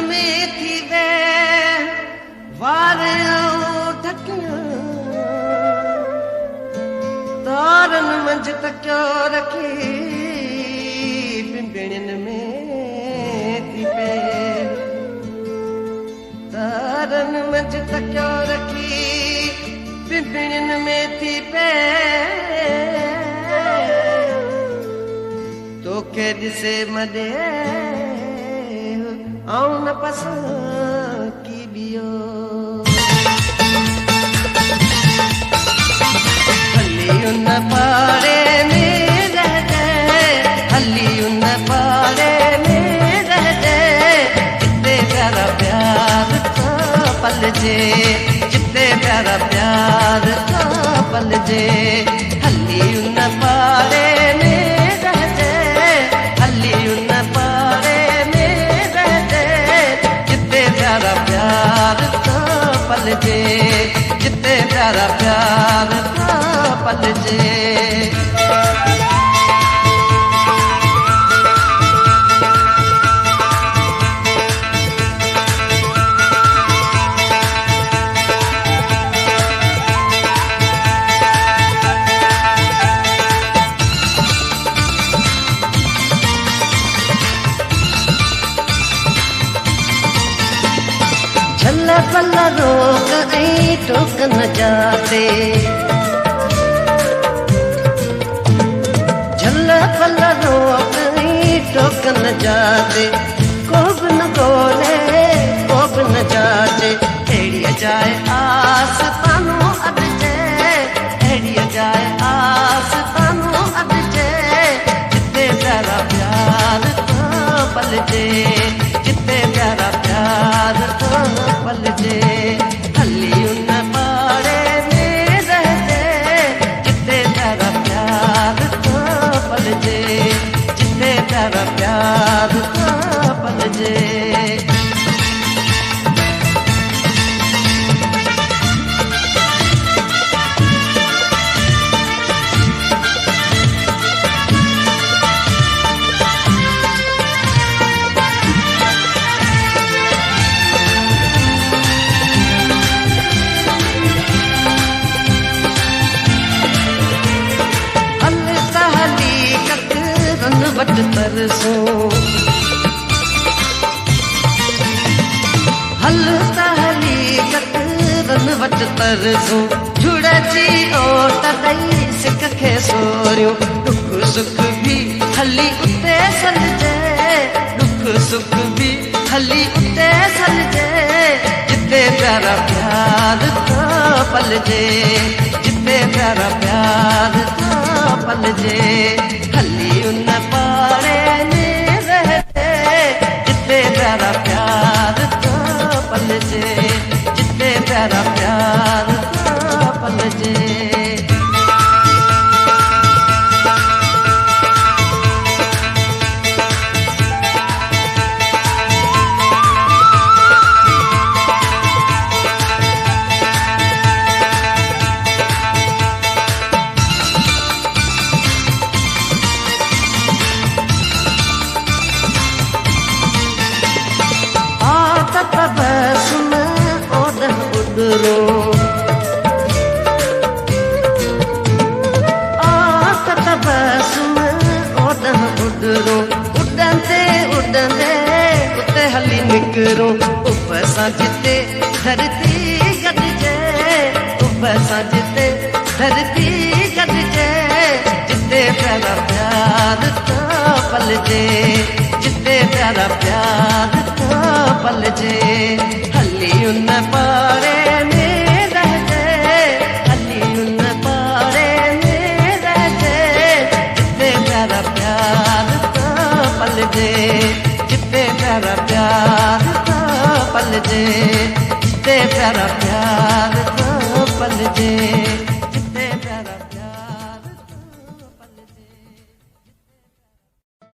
में थी वे वारियों ढकियां तारन मंझ तकियो रखी पिंपिणिन में थी पे तारन मंझ तकियो रखी पिंपिणिन में थी पे तोखे ॾिसे मॾे आऊं न पसंद की बियो हली उन पाड़े में रह जाए हली उन पाड़े में रह जाए जिते प्यारा प्यार का पल जे जिते प्यारा प्यार का पल जे हली उन पाड़े में रह जाए हली उन पाड़े में रह जाए जिते प्यारा प्यार का पल जे जिते प्यारा प्यार का पल जे झल पल रोक ऐं टोक न जाते झल पल रोक ऐं टोक न जाते को बि न ॻोल्हे को बि न जाचे अहिड़ी जाए आस तानो अॾिजे अहिड़ी जाए आस तानो अॾिजे जिते प्यारा प्यार का पल जे जिते प्यारा प्यार का पल जे हली उन पाड़े में रह जाए जिते प्यारा प्यार का पल जे जिते प्यारा प्यार का पल जे वट तरसो हल हली कतरन वट तरसो जुड़जी ओट ॾेई सिक खे सोरियो दुख सुख भी हली उते सलजे दुख सुख भी हली उते सलजे जिते प्यारा प्यार का पल जे जिते प्यारा प्यार का पल जे हली उन पाड़े में रह जाए जिते प्यारा प्यार का पल जे जिते प्यारा प्यार का पल जे निकरो उपसा जिते धरती गॾिजे उपसा जिते धरती गॾिजे जिते प्यारा प्यार का पल जे जिते प्यारा प्यार का पल जे हली उन पाड़े में रह जाए हली उन पाड़े में रह जाए जिते प्यारा प्यार का पल जे जिते प्यारा प्यार का पल जे जिते प्यारा प्यार का पल जे